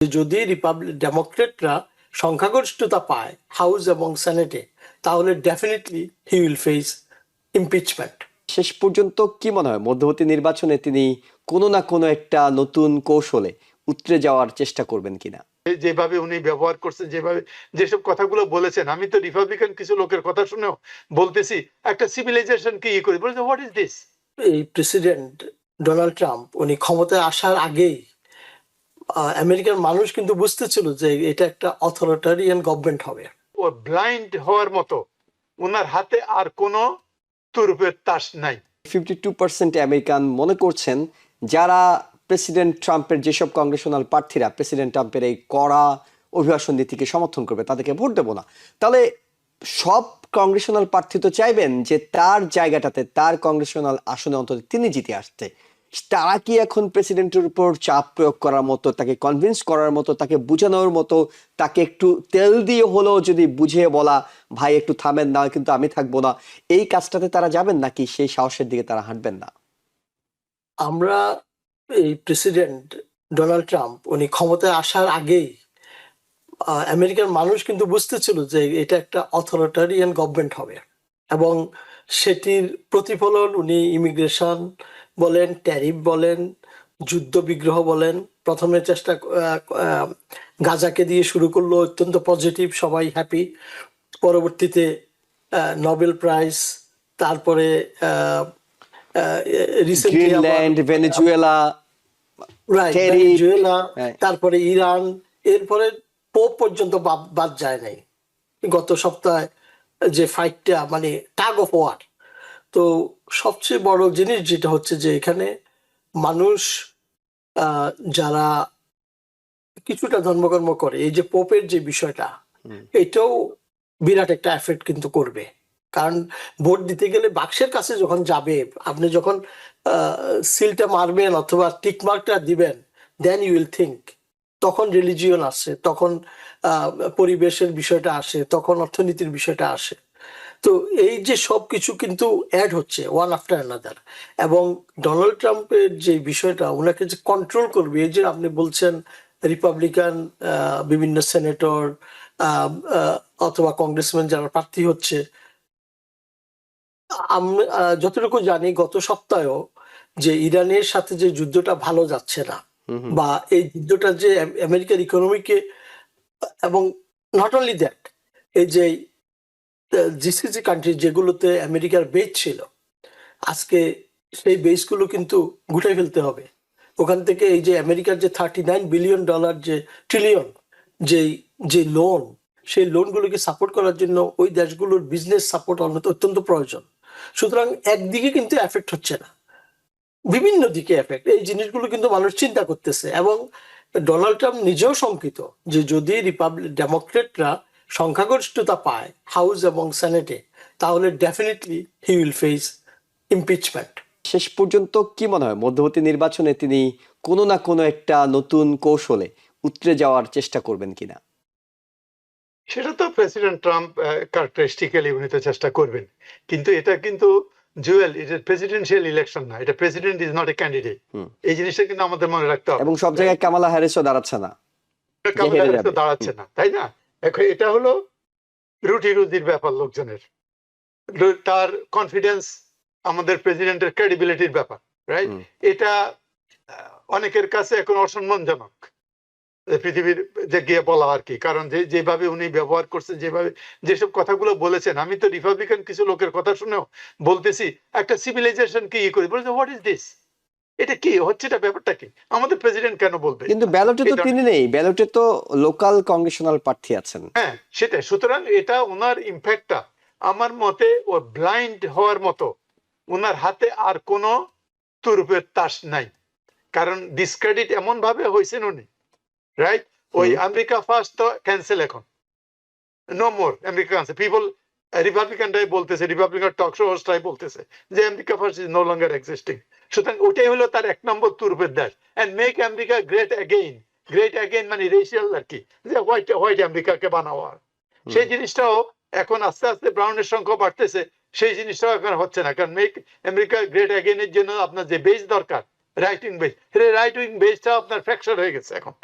যদি ডেমোক্রেটরা সংখ্যাগরিষ্ঠতা পায় হাউস এবং সেনেটে, তাহলে definitely he will face impeachment. শেষ পর্যন্ত কি মনে হয় মধ্যবর্তী নির্বাচনে তিনি কোনো না কোনো একটা নতুন কৌশলে উতরে যাওয়ার চেষ্টা করবেন কিনা? যেভাবে উনি ব্যবহার করছেন, যেভাবে যেসব কথাগুলো বলেছেন, আমি তো রিপাবলিকান কিছু লোকের কথা শুনেও বলতেছি একটা সিভিলাইজেশন কি করে বলছে, হোয়াট ইজ দিস? এই প্রেসিডেন্ট ডোনাল্ড ট্রাম্প উনি ক্ষমতায় আসার আগেই আমেরিকার মানুষ কিন্তু বুঝতেছিল যে এটা একটা অথরিটারিয়ান গভর্নমেন্ট হবে। ও ব্লাইন্ড হওয়ার মতো ওনার হাতে আর কোনো তুরুপের তাস নাই। 52% আমেরিকান মনে করছেন যারা প্রেসিডেন্ট ট্রাম্পের যেসব কংগ্রেশনাল প্রার্থীরা প্রেসিডেন্ট ট্রাম্পের এই কড়া অভিবাসন নীতিকে সমর্থন করবে তাদেরকে ভোট দেবো না। তাহলে সব কংগ্রেশনাল প্রার্থী তো চাইবেন যে তার জায়গাটাতে তার কংগ্রেশনাল আসনে অন্তত তিনি জিতে আসতে। তারা কি এখন প্রেসিডেন্টের উপর চাপ প্রয়োগ করার মতো, তাকে কনভিন্স করার মতো, তাকে বুঝানোর মতো, তাকে একটু তেল দিয়ে হলেও যদি বুঝিয়ে বলা ভাই একটু থামেন না কিন্তু আমি থাকবো না, এই কাজটাতে তারা যাবেন নাকি সেই সাহসের দিকে তারা হাঁটবেন না? আমরা এই প্রেসিডেন্ট ডোনাল্ড ট্রাম্প উনি ক্ষমতায় আসার আগেই আমেরিকার মানুষ কিন্তু বুঝতেছিল যে এটা একটা অথরিটারিয়ান গভর্নমেন্ট হবে, এবং সেটির প্রতিফলন উনি ইমিগ্রেশন বলেন, ট্যারিফ বলেন, যুদ্ধ বিগ্রহ বলেন, প্রথমে চেষ্টা গাজাকে দিয়ে শুরু করলো, অত্যন্ত পজিটিভ, সবাই হ্যাপি। পরবর্তীতে নোবেল প্রাইজ, তারপরে গ্রিনল্যান্ড, ভেনেজুয়েলা, ভেনেজুয়েলা, তারপরে ইরান, এরপরে পোপ পর্যন্ত বাদ যায় নাই। গত সপ্তাহে যে ফাইটটা, মানে টাগ অফ ওয়ার। তো সবচেয়ে বড় জিনিস যেটা হচ্ছে যে এখানে মানুষ যারা কিছুটা ধর্মকর্ম করে, এই যে পোপের যে বিষয়টা, এটাও বিরাট একটা এফেক্ট কিন্তু করবে। কারণ ভোট দিতে গেলে বাক্সের কাছে যখন যাবে, আপনি যখন সিলটা মারবেন অথবা টিক মার্কটা দিবেন, দেন ইউ উইল থিঙ্ক। তখন রিলিজিয়ন আসে, তখন পরিবেশের বিষয়টা আসে, তখন অর্থনীতির বিষয়টা আসে। তো এই যে সব কিছু কিন্তু অ্যাড হচ্ছে ওয়ান আফটার অ্যানাদার। এবং ডোনাল্ড ট্রাম্পের যে বিষয়টা, ওনাকে যে কন্ট্রোল করবে, এই যে আপনি বলছেন রিপাবলিকান বিভিন্ন সেনেটর অথবা কংগ্রেসম্যান যারা প্রার্থী হচ্ছে, আমি যতটুকু জানি গত সপ্তাহেও যে ইরানের সাথে যে যুদ্ধটা ভালো যাচ্ছে না, বা এই যুদ্ধটা যে আমেরিকার ইকোনমিকে, এবং নট অনলি দ্যাট, এই যে জিসিসি কান্ট্রি যেগুলোতে আমেরিকার বেস ছিল, আজকে সেই বেসগুলো কিন্তু গুটাই ফেলতে হবে। ওখান থেকে এই যে আমেরিকার যে $39 বিলিয়ন যে ট্রিলিয়ন যে লোন, সেই লোনগুলোকে সাপোর্ট করার জন্য ওই দেশগুলোর বিজনেস সাপোর্ট অত্যন্ত প্রয়োজন। সুতরাং একদিকে কিন্তু এফেক্ট হচ্ছে না, বিভিন্ন দিকে এফেক্ট। এই জিনিসগুলো কিন্তু মানুষ চিন্তা করতেছে, এবং ডোনাল্ড ট্রাম্প নিজেও শঙ্কিত যে যদি ডেমোক্রেটরা সংখ্যাগরিষ্ঠতা পায় হাউস এবং সেনেটে, তাহলে definitely he will face impeachment. শেষ পর্যন্ত কি মনে হয় মধ্যবর্তী নির্বাচনে তিনি কোনো না কোনো একটা নতুন কৌশলে উতরে যাওয়ার চেষ্টা করবেন কিনা? সেটা তো প্রেসিডেন্ট ট্রাম্প ক্যারেক্টারিস্টিক্যালি উনি তো চেষ্টা করবেন, কিন্তু এটা কিন্তু জুয়েল, এটা প্রেসিডেন্সিয়াল ইলেকশন না, এটা president is not a candidate. এই জিনিসটা কিন্তু আমাদের মনে রাখতে হবে। এবং সব জায়গায় কামালা হ্যারিসও দাঁড়াচ্ছে না, কামালা হ্যারিস তো দাঁড়াচ্ছে না, তাই না? এখন এটা হলো রুটি রুজির ব্যাপার লোকজনের, তার কনফিডেন্স, আমাদের প্রেসিডেন্টের ক্রেডিবিলিটির ব্যাপার, রাইট? এটা অনেকের কাছে এখন অসম্মানজনক পৃথিবীর যে গিয়ে বলা আর কি, কারণ যেভাবে উনি ব্যবহার করছেন, যেভাবে যেসব কথাগুলো বলেছেন, আমি তো রিপাবলিকান কিছু লোকের কথা শুনেও বলতেছি একটা সিভিলাইজেশন কি করে বলছে, হোয়াট ইজ দিস? এটা কি হচ্ছে, এটা ব্যাপারটা কি? আমাদের প্রেসিডেন্ট কেন বলবে? কিন্তু ব্যালটে তো তিনি নেই, ব্যালটে তো লোকাল কংগ্রেশনাল প্রার্থী আছেন। হ্যাঁ, সেটাই। সুতরাং এটা ওনার ইম্প্যাক্টটা আমার মতে ও ব্লাইন্ড হওয়ার মতো ওনার হাতে আর কোনো তুরুপের তাস নাই। কারণ ডিসক্রেডিট এমন ভাবে হয়েছেন উনি, রাইট? ওই আমেরিকা ফার্স্ট তো ক্যান্সেল, এখন no more America cancel. People রিপাবলিকানরাই বলতেছে, রিপাবলিকান টক শো হোস্টরাই বলতেছে যে America first is no longer existing. সুতরাং ওটাই হলো তার এক নম্বর তুরুপের দেশ। And make America great again. Great again মানে রেশিয়াল আর কি, যে হোয়াইট আমেরিকাকে বানাওয়া। সেই জিনিসটাও এখন আস্তে আস্তে ব্রাউনের সংখ্যা বাড়তেছে, সেই জিনিসটাও এখন হচ্ছে না। কারণ মেক আমেরিকা গ্রেট অ্যাগেইন এর জন্য আপনার যে বেস দরকার, right wing base, right wing বেসটা আপনার ফ্র্যাকচার হয়ে গেছে এখন।